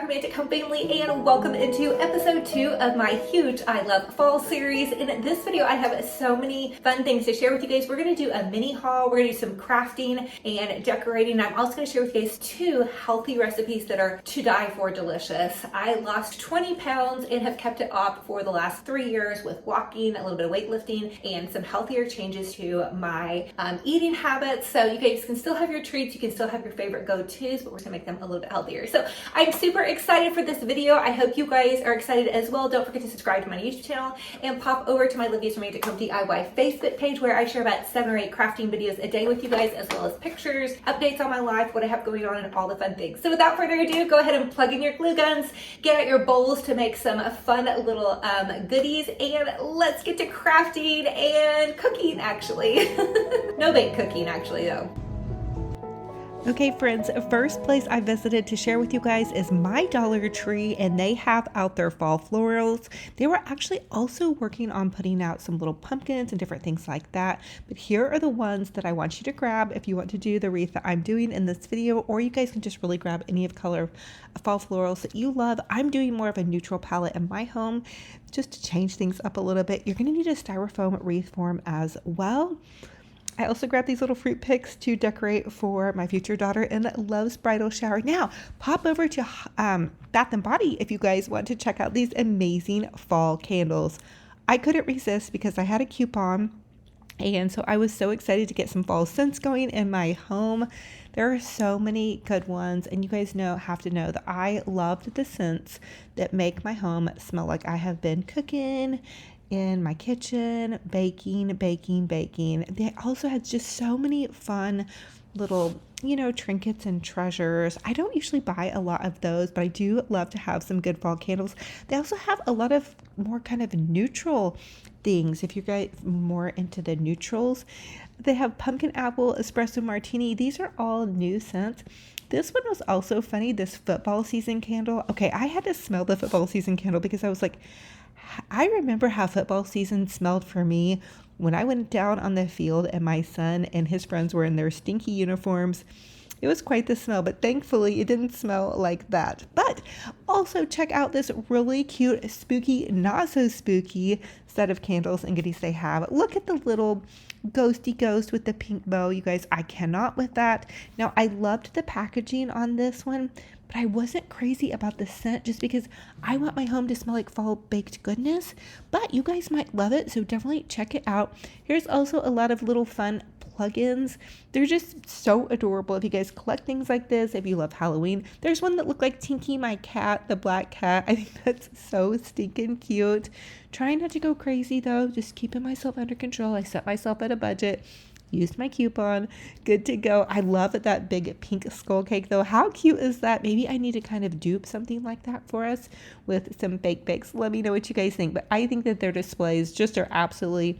romantic home family, and welcome into episode 2 of my huge I Love Fall series. In this video, I have so many fun things to share with you guys. We're going to do a mini haul. We're going to do some crafting and decorating. I'm also going to share with you guys 2 healthy recipes that are to die for delicious. I lost 20 pounds and have kept it off for the last 3 years with walking, a little bit of weightlifting, and some healthier changes to my eating habits. So you guys can still have your treats. You can still have your favorite go-tos, but we're going to make them a little bit healthier. So I'm super excited for this video. I hope you guys are excited as well. Don't forget to subscribe to my YouTube channel and pop over to my Olivias Romantic Home DIY Facebook page, where I share about 7 or 8 crafting videos a day with you guys, as well as pictures, updates on my life, what I have going on, and all the fun things. So without further ado, go ahead and plug in your glue guns, get out your bowls to make some fun little goodies, and let's get to crafting and cooking, actually. No bake cooking, actually, though. Okay friends, first place I visited to share with you guys is my Dollar Tree, and they have out their fall florals. They were actually also working on putting out some little pumpkins and different things like that, but here are the ones that I want you to grab if you want to do the wreath that I'm doing in this video, or you guys can just really grab any of color fall florals that you love. I'm doing more of a neutral palette in my home just to change things up a little bit. You're going to need a styrofoam wreath form as well. I also grabbed these little fruit picks to decorate for my future daughter in Love's bridal shower. Now, pop over to Bath & Body if you guys want to check out these amazing fall candles. I couldn't resist because I had a coupon, and so I was so excited to get some fall scents going in my home. There are so many good ones, and you guys have to know that I loved the scents that make my home smell like I have been cooking in my kitchen, baking. They also had just so many fun little, trinkets and treasures. I don't usually buy a lot of those, but I do love to have some good fall candles. They also have a lot of more kind of neutral things. If you guys more into the neutrals, they have pumpkin apple espresso martini. These are all new scents. This one was also funny, this football season candle. Okay, I had to smell the football season candle because I was like, I remember how football season smelled for me when I went down on the field and my son and his friends were in their stinky uniforms. It was quite the smell, but thankfully it didn't smell like that. But also check out this really cute, spooky, not so spooky set of candles and goodies they have. Look at the little ghosty ghost with the pink bow. You guys, I cannot with that. Now, I loved the packaging on this one, but I wasn't crazy about the scent just because I want my home to smell like fall baked goodness. But you guys might love it, so definitely check it out. Here's also a lot of little fun plugins. They're just so adorable. If you guys collect things like this, if you love Halloween, there's one that looked like Tinky, my cat, the black cat. I think that's so stinking cute. Trying not to go crazy though, just keeping myself under control. I set myself at a budget, used my coupon, good to go. I love that big pink skull cake though. How cute is that? Maybe I need to kind of dupe something like that for us with some fake bakes. Let me know what you guys think, but I think that their displays just are absolutely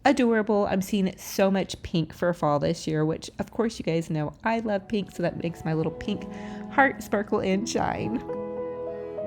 adorable. I'm seeing so much pink for fall this year, which of course you guys know I love pink, so that makes my little pink heart sparkle and shine.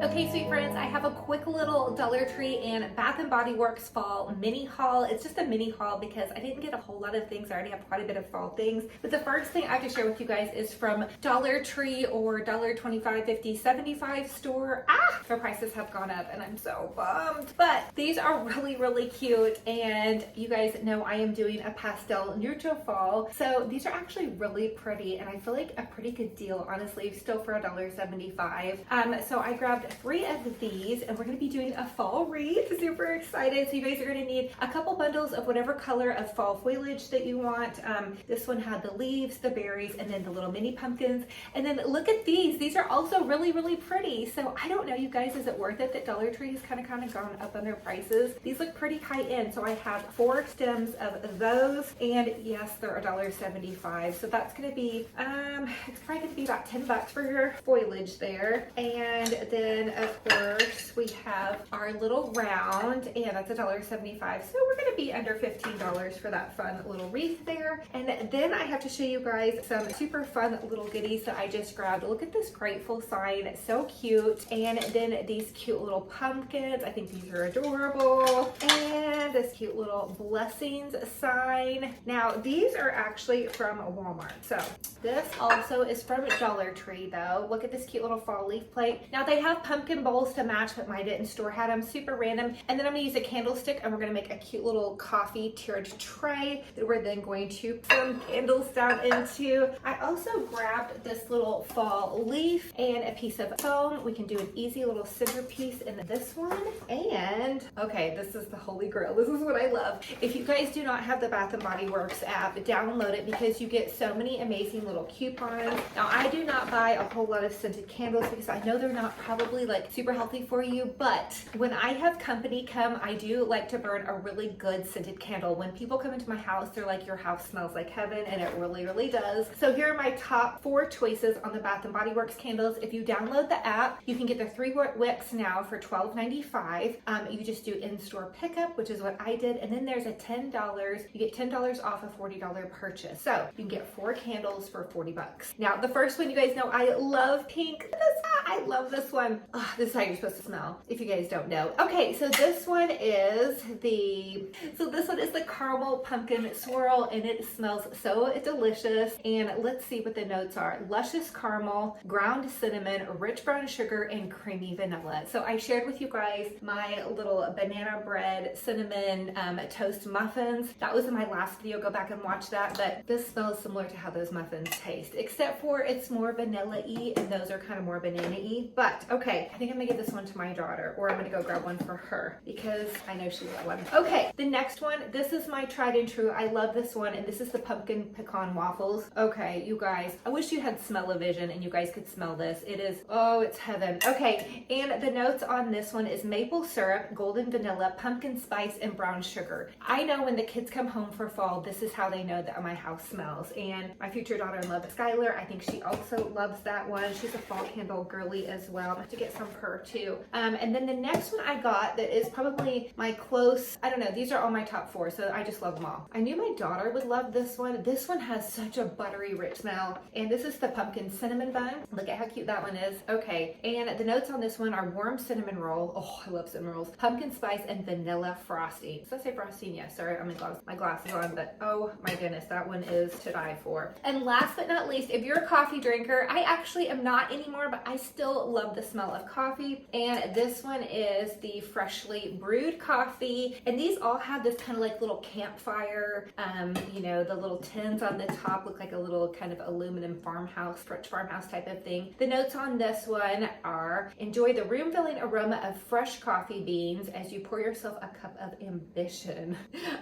Okay, sweet friends, I have a quick little Dollar Tree and Bath & Body Works fall mini haul. It's just a mini haul because I didn't get a whole lot of things. I already have quite a bit of fall things. But the first thing I have to share with you guys is from Dollar Tree or $1.25, $50, $75 store. Their prices have gone up and I'm so bummed. But these are really, really cute. And you guys know I am doing a pastel neutral fall. So these are actually really pretty, and I feel like a pretty good deal, honestly, still for $1.75. So I grabbed 3 of these, and we're going to be doing a fall wreath. Super excited. So you guys are going to need a couple bundles of whatever color of fall foliage that you want. This one had the leaves, the berries, and then the little mini pumpkins. And then look at these. These are also really, really pretty. So I don't know, you guys, is it worth it that Dollar Tree has kind of gone up on their prices? These look pretty high end. So I have 4 stems of those, and yes, they're $1.75. So that's going to be, it's probably going to be about $10 for your foliage there. And then of course we have our little round, and that's $1.75. So we're gonna be under $15 for that fun little wreath there. And then I have to show you guys some super fun little goodies that I just grabbed. Look at this grateful sign, it's so cute. And then these cute little pumpkins, I think these are adorable. And this cute little blessings sign. Now these are actually from Walmart. So this also is from Dollar Tree though. Look at this cute little fall leaf plate. Now they have pumpkin bowls to match, but my didn't store had them, super random. And then I'm gonna use a candlestick and we're gonna make a cute little coffee tiered tray that we're then going to put some candles down into. I also grabbed this little fall leaf and a piece of foam. We can do an easy little centerpiece in this one. And okay, this is the holy grail. This is what I love. If you guys do not have the Bath & Body Works app, download it because you get so many amazing little coupons. Now I do not buy a whole lot of scented candles because I know they're not probably like super healthy for you, but when I have company come, I do like to burn a really good scented candle. When people come into my house, they're like, your house smells like heaven, and it really, really does. So here are my top 4 choices on the Bath & Body Works candles. If you download the app, you can get the 3 wicks now for $12.95. You just do in-store pickup, which is what I did, and then there's a $10, you get $10 off a $40 purchase. So you can get 4 candles for 40 bucks. Now the first one, you guys know I love pink. I love this one. Oh, this is how you're supposed to smell, if you guys don't know. Okay, so this one is the caramel pumpkin swirl, and it smells so delicious. And let's see what the notes are. Luscious caramel, ground cinnamon, rich brown sugar, and creamy vanilla. So I shared with you guys my little banana bread cinnamon toast muffins. That was in my last video. Go back and watch that. But this smells similar to how those muffins taste, except for it's more vanilla-y and those are kind of more banana-y. But okay, I think I'm gonna give this one to my daughter, or I'm gonna go grab one for her because I know she loves one. Okay, the next one, this is my tried and true. I love this one, and this is the pumpkin pecan waffles. Okay, you guys, I wish you had smell-o-vision and you guys could smell this. It is, oh, it's heaven. Okay, and the notes on this one is maple syrup, golden vanilla, pumpkin spice, and brown sugar. I know when the kids come home for fall, this is how they know that my house smells. And my future daughter-in-law, Skylar, I think she also loves that one. She's a fall candle girly as well. I have to get some for her too. And then the next one I got that is probably my close, I don't know, these are all my top 4, so I just love them all. I knew my daughter would love this one. This one has such a buttery rich smell, and this is the pumpkin cinnamon bun. Look at how cute that one is. Okay, and the notes on this one are warm cinnamon roll. Oh, I love cinnamon rolls. Pumpkin spice and vanilla frosting. So I say frosting, yes. Sorry, I'm my glasses on, but oh my goodness, that one is to die for. And last but not least, if you're a coffee drinker, I actually am not anymore, but I still love the smell of coffee. And this one is the freshly brewed coffee. And these all have this kind of like little campfire, you know, the little tins on the top look like a little kind of aluminum farmhouse, French farmhouse type of thing. The notes on this one are, enjoy the room-filling aroma of fresh coffee beans as you pour yourself a cup of ambition.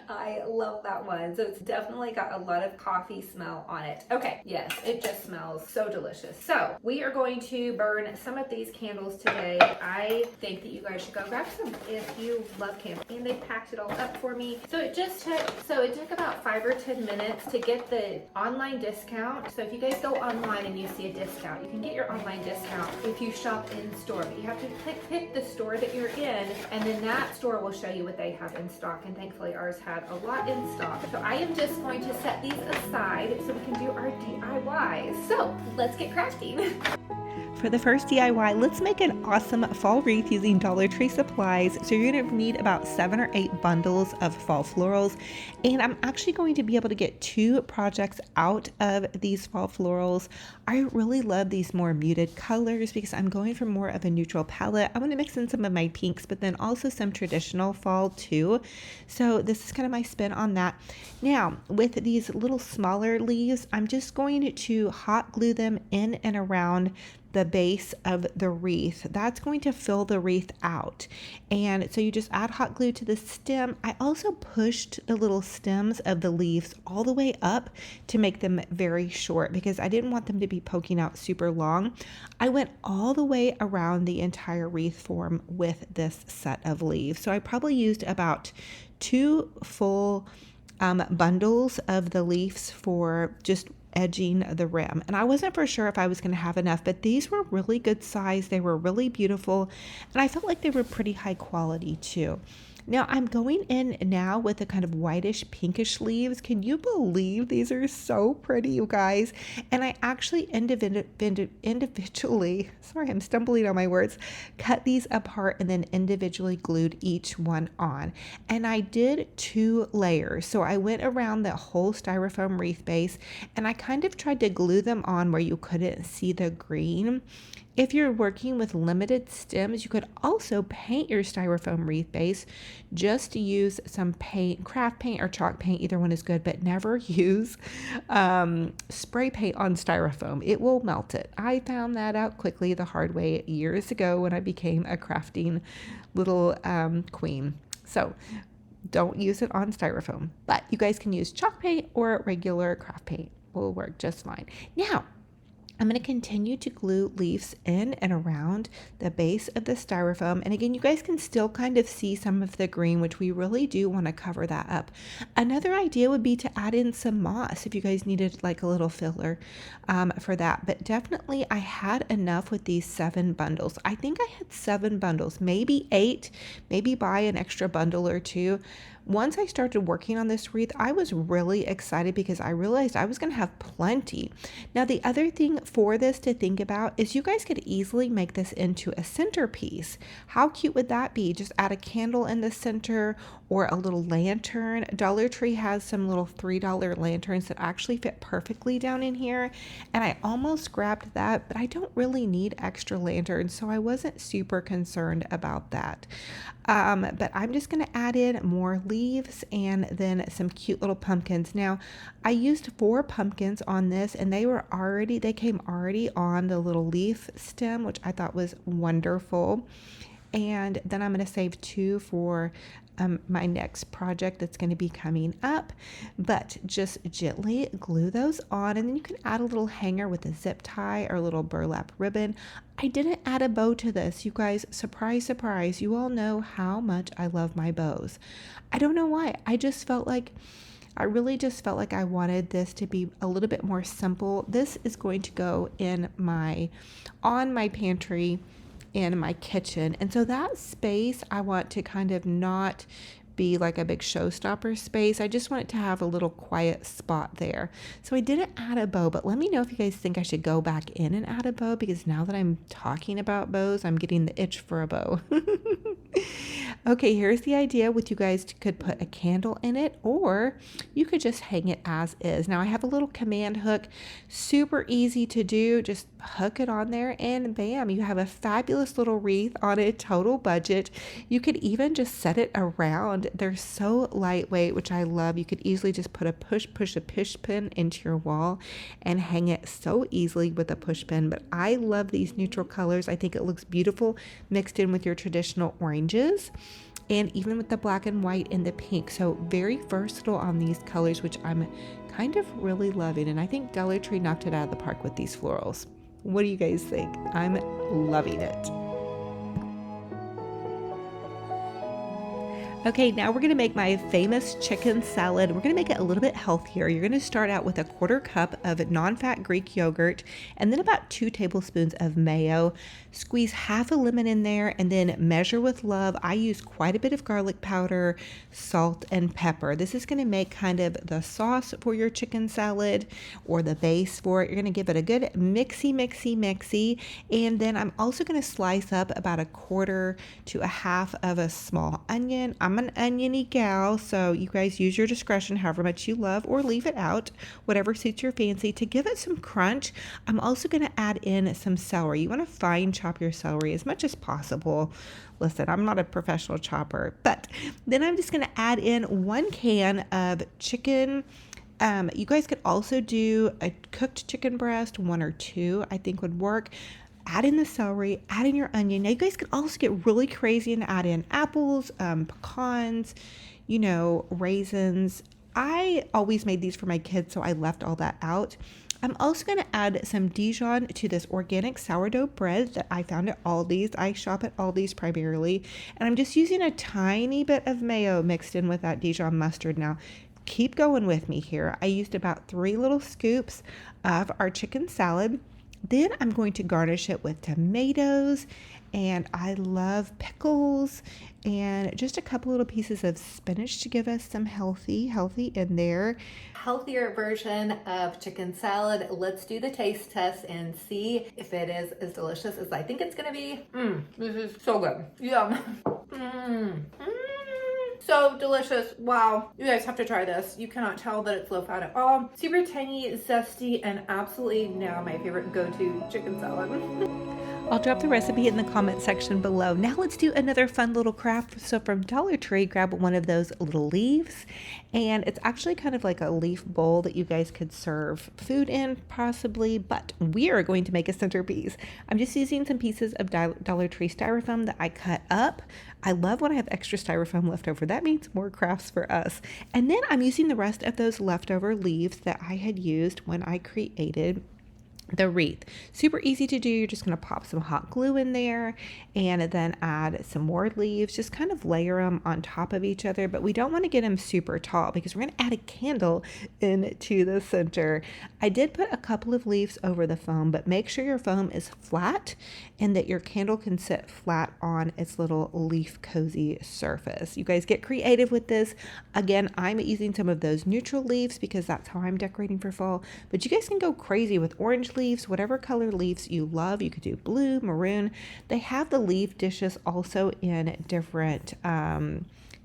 I love that one. So it's definitely got a lot of coffee smell on it. Okay, yes, it just smells so delicious. So we are going to burn some of these candles today. I think that you guys should go grab some if you love candles. And they packed it all up for me. So it took about 5 or 10 minutes to get the online discount. So if you guys go online and you see a discount, you can get your online discount if you shop in store. But you have to pick the store that you're in, and then that store will show you what they have in stock. And thankfully ours had a lot in stock. So I am just going to set these aside so we can do our DIYs. So let's get crafting. For the first DIY, let's make an awesome fall wreath using Dollar Tree supplies. So you're going to need about 7 or 8 bundles of fall florals. And I'm actually going to be able to get 2 projects out of these fall florals. I really love these more muted colors because I'm going for more of a neutral palette. I want to mix in some of my pinks, but then also some traditional fall too. So this is kind of my spin on that. Now, with these little smaller leaves, I'm just going to hot glue them in and around the base of the wreath. That's going to fill the wreath out. And so you just add hot glue to the stem. I also pushed the little stems of the leaves all the way up to make them very short because I didn't want them to be poking out super long. I went all the way around the entire wreath form with this set of leaves. So I probably used about 2 full bundles of the leaves for just edging the rim. And I wasn't for sure if I was going to have enough, but these were really good size. They were really beautiful, and I felt like they were pretty high quality too. Now I'm going in now with a kind of whitish pinkish leaves. Can you believe these are so pretty, you guys? And I actually individually, sorry, I'm stumbling on my words, cut these apart and then individually glued each one on. And I did 2 layers. So I went around the whole styrofoam wreath base and I kind of tried to glue them on where you couldn't see the green. If you're working with limited stems, you could also paint your styrofoam wreath base. Just use some paint, craft paint or chalk paint, either one is good, but never use spray paint on styrofoam. It will melt it. I found that out quickly the hard way years ago when I became a crafting little queen. So don't use it on styrofoam, but you guys can use chalk paint or regular craft paint. Will work just fine. Now, I'm going to continue to glue leaves in and around the base of the styrofoam. And again, you guys can still kind of see some of the green, which we really do want to cover that up. Another idea would be to add in some moss if you guys needed like a little filler for that. But definitely I had enough with these 7 bundles. I think I had 7 bundles, maybe 8, maybe buy an extra bundle or 2. Once I started working on this wreath, I was really excited because I realized I was going to have plenty. Now, the other thing for this to think about is you guys could easily make this into a centerpiece. How cute would that be? Just add a candle in the center or a little lantern. Dollar Tree has some little $3 lanterns that actually fit perfectly down in here. And I almost grabbed that, but I don't really need extra lanterns, so I wasn't super concerned about that. But I'm just going to add in more leaves and then some cute little pumpkins. Now, I used 4 pumpkins on this, and they came already on the little leaf stem, which I thought was wonderful. And then I'm going to save 2 for my next project that's going to be coming up. But just gently glue those on, and then you can add a little hanger with a zip tie or a little burlap ribbon. I didn't add a bow to this, you guys. Surprise, surprise. You all know how much I love my bows. I don't know why. I really just felt like I wanted this to be a little bit more simple. This is going to go on my pantry in my kitchen. And so that space I want to kind of not be like a big showstopper space. I just want it to have a little quiet spot there. So I didn't add a bow, but let me know if you guys think I should go back in and add a bow, because now that I'm talking about bows, I'm getting the itch for a bow. Okay, here's the idea with you guys could put a candle in it, or you could just hang it as is. Now I have a little command hook, super easy to do. Just hook it on there and bam, you have a fabulous little wreath on a total budget. You could even just set it around. They're so lightweight, which I love. You could easily just put a push pin into your wall and hang it so easily with a push pin. But I love these neutral colors. I think it looks beautiful mixed in with your traditional oranges, and even with the black and white and the pink. So very versatile on these colors, which I'm kind of really loving. And I think Dollar Tree knocked it out of the park with these florals. What do you guys think? I'm loving it. Okay, now we're going to make my famous chicken salad. We're going to make it a little bit healthier. You're going to start out with a 1/4 cup of non-fat Greek yogurt and then about 2 tablespoons of mayo. Squeeze half a lemon in there and then measure with love. I use quite a bit of garlic powder, salt, and pepper. This is going to make kind of the sauce for your chicken salad or the base for it. You're going to give it a good mixy. And then I'm also going to slice up about 1/4 to 1/2 of a small onion. I'm an oniony gal, so you guys use your discretion however much you love, or leave it out, whatever suits your fancy. To give it some crunch, I'm also going to add in some celery. You want to fine chop your celery as much as possible. Listen, I'm not a professional chopper, but then I'm just going to add in 1 can of chicken. You guys could also do a cooked chicken breast, 1 or 2, I think would work. Add in the celery, add in your onion. Now you guys could also get really crazy and add in apples, pecans, raisins. I always made these for my kids, so I left all that out. I'm also going to add some Dijon to this organic sourdough bread that I found at Aldi's. I shop at Aldi's primarily, and I'm just using a tiny bit of mayo mixed in with that Dijon mustard. Now, keep going with me here. I used about 3 little scoops of our chicken salad. Then I'm going to garnish it with tomatoes, and I love pickles, and just a couple little pieces of spinach to give us some healthy in there. Healthier version of chicken salad. Let's do the taste test and see if it is as delicious as I think it's gonna be. This is so good. Yum. So delicious. Wow. You guys have to try this. You cannot tell that it's low fat at all. Super tangy, zesty, and absolutely now my favorite go-to chicken salad. I'll drop the recipe in the comment section below. Now let's do another fun little craft. So from Dollar Tree, grab one of those little leaves, and it's actually kind of like a leaf bowl that you guys could serve food in possibly, but we are going to make a centerpiece. I'm just using some pieces of Dollar Tree styrofoam that I cut up. I love when I have extra styrofoam left over. That means more crafts for us. And then I'm using the rest of those leftover leaves that I had used when I created the wreath. Super easy to do. You're just going to pop some hot glue in there and then add some more leaves. Just kind of layer them on top of each other, but we don't want to get them super tall because we're going to add a candle into the center. I did put a couple of leaves over the foam, but make sure your foam is flat and that your candle can sit flat on its little leaf cozy surface. You guys get creative with this. Again, I'm using some of those neutral leaves because that's how I'm decorating for fall, but you guys can go crazy with orange leaves, whatever color leaves you love. You could do blue, maroon. They have the leaf dishes also in different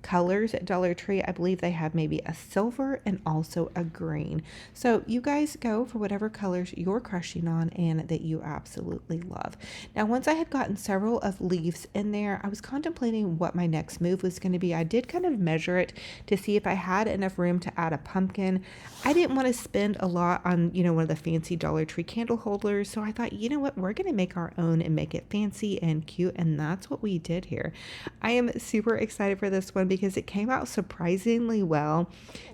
colors at Dollar Tree. I believe they have maybe a silver and also a green. So you guys go for whatever colors you're crushing on and that you absolutely love. Now, once I had gotten several of leaves in there, I was contemplating what my next move was going to be. I did kind of measure it to see if I had enough room to add a pumpkin. I didn't want to spend a lot on, one of the fancy Dollar Tree candle holders. So I thought, you know what, we're going to make our own and make it fancy and cute. And that's what we did here. I am super excited for this one because it came out surprisingly well.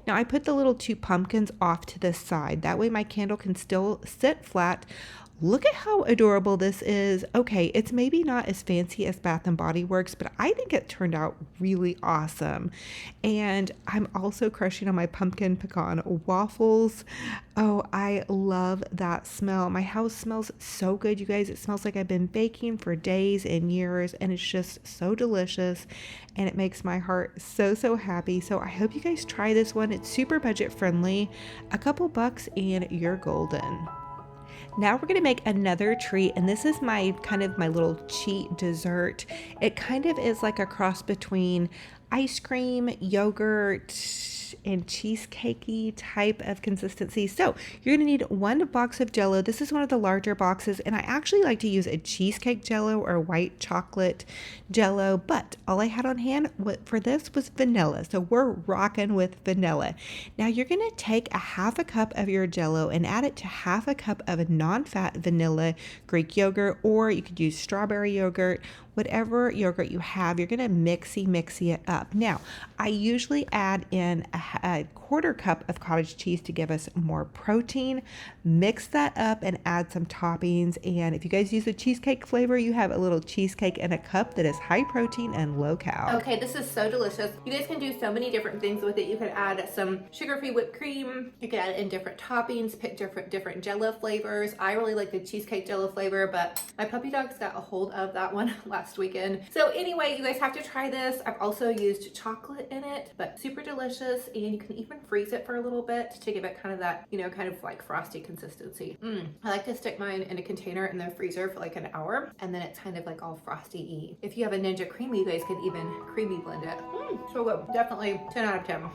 Now I put the little 2 pumpkins off to the side. That way my candle can still sit flat. Look at how adorable this is. Okay, it's maybe not as fancy as Bath and Body Works, but I think it turned out really awesome. And I'm also crushing on my pumpkin pecan waffles. Oh, I love that smell. My house smells so good, you guys. It smells like I've been baking for days and years, and it's just so delicious, and it makes my heart so happy. So I hope you guys try this one. It's super budget friendly. A couple bucks and you're golden. Now we're going to make another treat, and this is my little cheat dessert. It kind of is like a cross between ice cream, yogurt, and cheesecakey type of consistency. So you're going to need 1 box of Jell-O. This is one of the larger boxes, and I actually like to use a cheesecake Jell-O or white chocolate Jell-O, but all I had on hand for this was vanilla. So we're rocking with vanilla. Now you're going to take a 1/2 cup of your Jell-O and add it to 1/2 cup of non-fat vanilla Greek yogurt, or you could use strawberry yogurt. Whatever yogurt you have, you're going to mixy it up. Now, I usually add in a 1/4 cup of cottage cheese to give us more protein. Mix that up and add some toppings. And if you guys use a cheesecake flavor, you have a little cheesecake in a cup that is high protein and low cal. Okay, this is so delicious. You guys can do so many different things with it. You could add some sugar-free whipped cream. You could add it in different toppings, pick different Jell-O flavors. I really like the cheesecake Jell-O flavor, but my puppy dogs got a hold of that one last weekend. So anyway, you guys have to try this. I've also used chocolate in it, but super delicious, and you can even freeze it for a little bit to give it kind of that, kind of like frosty consistency. I like to stick mine in a container in the freezer for like an hour, and then it's kind of like all frosty-y. If you have a Ninja Creamy, you guys could even creamy blend it. So good. Definitely 10 out of 10.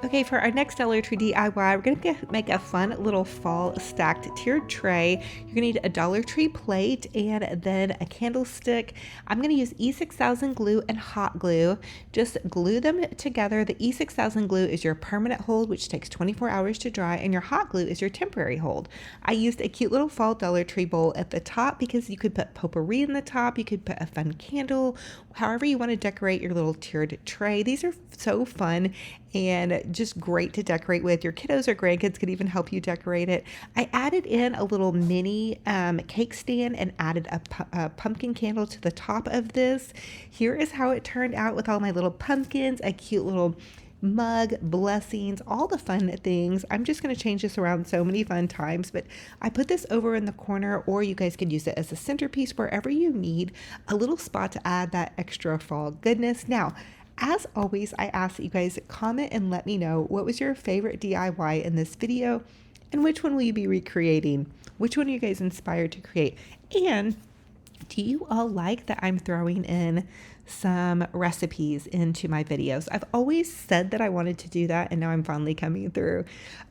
Okay, for our next Dollar Tree DIY, we're going to make a fun little fall stacked tiered tray. You're going to need a Dollar Tree plate and then a candlestick. I'm going to use E6000 glue and hot glue. Just glue them together. The E6000 glue is your permanent hold, which takes 24 hours to dry, and your hot glue is your temporary hold. I used a cute little fall Dollar Tree bowl at the top because you could put potpourri in the top. You could put a fun candle, however you want to decorate your little tiered tray. These are so fun and just great to decorate with. Your kiddos or grandkids could even help you decorate it. I added in a little mini cake stand and added a pumpkin candle to the top of this. Here is how it turned out with all my little pumpkins, a cute little mug, blessings, all the fun things. I'm just going to change this around so many fun times, but I put this over in the corner, or you guys could use it as a centerpiece wherever you need a little spot to add that extra fall goodness. Now, as always, I ask that you guys comment and let me know what was your favorite DIY in this video and which one will you be recreating? Which one are you guys inspired to create? And do you all like that I'm throwing in some recipes into my videos? I've always said that I wanted to do that, and now I'm finally coming through.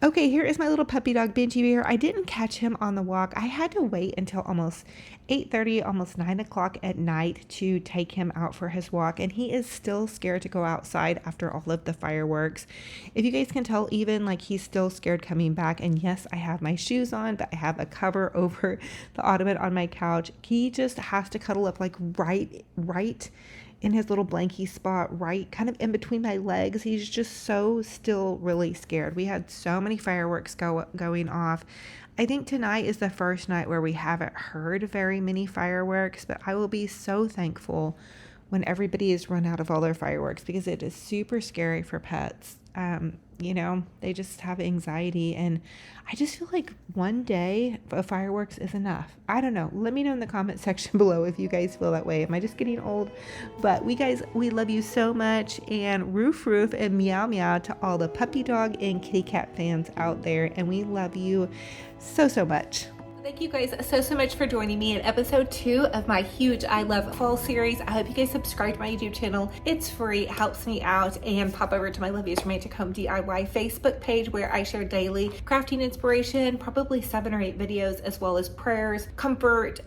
Okay, here is my little puppy dog, Benji Bear. I didn't catch him on the walk. I had to wait until almost 8:30, almost 9 o'clock at night to take him out for his walk, and he is still scared to go outside after all of the fireworks. If you guys can tell, even like he's still scared coming back. And yes, I have my shoes on, but I have a cover over the ottoman on my couch. He just has to cuddle up like right in his little blankie spot, right kind of in between my legs. He's just so still really scared. We had so many fireworks going off. I think tonight is the first night where we haven't heard very many fireworks, but I will be so thankful when everybody has run out of all their fireworks, because it is super scary for pets. They just have anxiety, and I just feel like one day of fireworks is enough. I don't know. Let me know in the comment section below if you guys feel that way. Am I just getting old? But we love you so much, and roof and meow meow to all the puppy dog and kitty cat fans out there, and we love you so much. Thank you guys so much for joining me in episode 2 of my huge I Love Fall series. I hope you guys subscribe to my YouTube channel. It's free, helps me out, and pop over to my Olivias Romantic Home DIY Facebook page, where I share daily crafting inspiration, probably 7 or 8 videos, as well as prayers, comfort,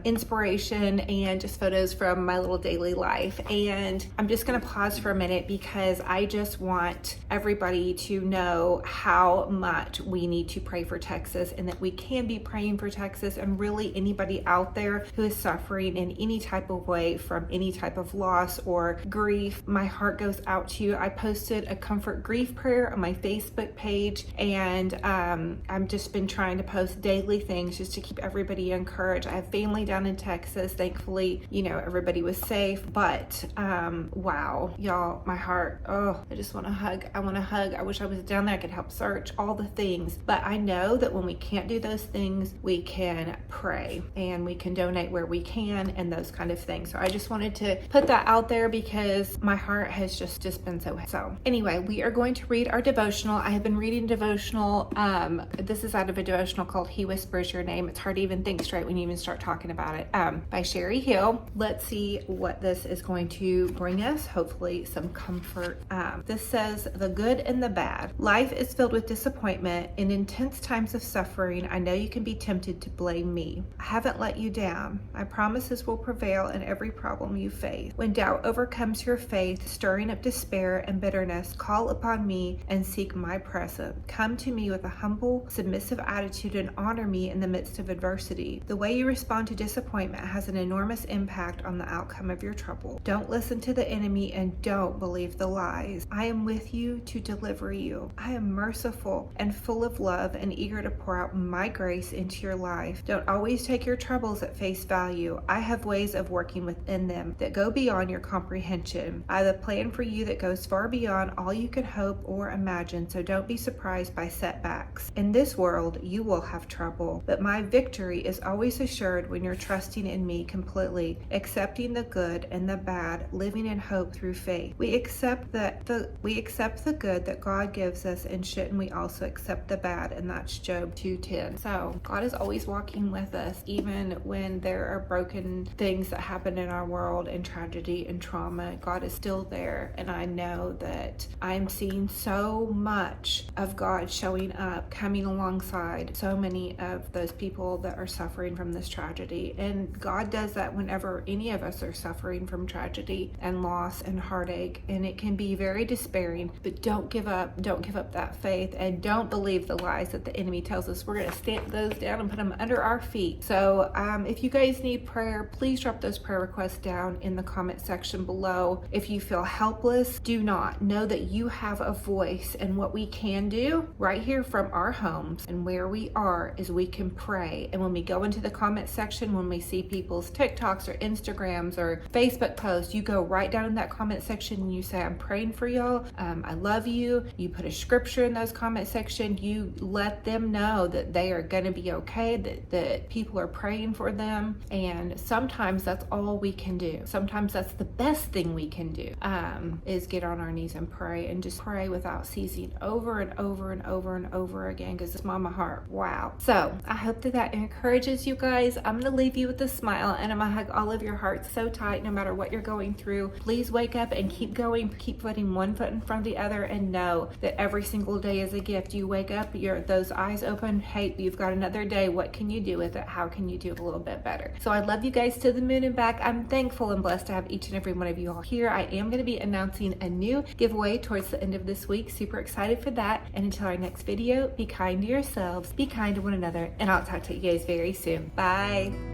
inspiration, and just photos from my little daily life. And I'm just gonna pause for a minute because I just want everybody to know how much we need to pray for Texas, and that we can be praying for Texas, and really anybody out there who is suffering in any type of way from any type of loss or grief. My heart goes out to you. I posted a comfort grief prayer on my Facebook page, and I've just been trying to post daily things just to keep everybody encouraged. I have family down in Texas. Thankfully, everybody was safe, but wow, y'all, my heart, I just want to hug. I want to hug. I wish I was down there. I could help search all the things, but I know that when we can't do those things, we can pray and we can donate where we can, and those kind of things. So I just wanted to put that out there because my heart has just been so anyway, we are going to read our devotional. I have been reading devotional. This is out of a devotional called He Whispers Your Name. It's hard to even think straight when you even start talking about it, by Sherry Hill. Let's see what this is going to bring us. Hopefully some comfort. This says, the good and the bad. Life is filled with disappointment. In intense times of suffering, I know you can be tempted to blame me. I haven't let you down. My promises will prevail in every problem you face. When doubt overcomes your faith, stirring up despair and bitterness, call upon me and seek my presence. Come to me with a humble, submissive attitude and honor me in the midst of adversity. The way you respond to disappointment has an enormous impact on the outcome of your trouble. Don't listen to the enemy and don't believe the lies. I am with you to deliver you. I am merciful and full of love and eager to pour out my grace into your life. Don't always take your troubles at face value. I have ways of working within them that go beyond your comprehension. I have a plan for you that goes far beyond all you can hope or imagine, so don't be surprised by setbacks. In this world, you will have trouble, but my victory is always assured when you're trusting in me completely, accepting the good and the bad, living in hope through faith. We accept the good that God gives us, and shouldn't we also accept the bad? And that's Job 2:10. So God is always walking with us, even when there are broken things that happen in our world and tragedy and trauma. God is still there, and I know that I'm seeing so much of God showing up, coming alongside so many of those people that are suffering from this tragedy. And God does that whenever any of us are suffering from tragedy and loss and heartache, and it can be very despairing. But don't give up that faith, and don't believe the lies that the enemy tells us. We're going to stamp those down and put them under our feet. So if you guys need prayer, please drop those prayer requests down in the comment section below. If you feel helpless, do not. Know that you have a voice, and what we can do right here from our homes and where we are is we can pray. And when we go into the comment section, when we see people's TikToks or Instagrams or Facebook posts, you go right down in that comment section and you say, I'm praying for y'all. I love you. You put a scripture in those comment section. You let them know that they are going to be okay, that people are praying for them. And sometimes that's all we can do. Sometimes that's the best thing we can do, is get on our knees and pray, and just pray without ceasing over and over and over and over again, because it's mama heart. Wow. So I hope that encourages you guys. I'm going to leave you with a smile, and I'm going to hug all of your hearts so tight no matter what you're going through. Please wake up and keep going. Keep putting one foot in front of the other, and know that every single day is a gift. You wake up, those eyes open. Hey, you've got another day. What can you do with it? How can you do it a little bit better? So I love you guys to the moon and back. I'm thankful and blessed to have each and every one of you all here. I am going to be announcing a new giveaway towards the end of this week. Super excited for that. And until our next video, be kind to yourselves, be kind to one another, and I'll talk to you guys very soon. Bye.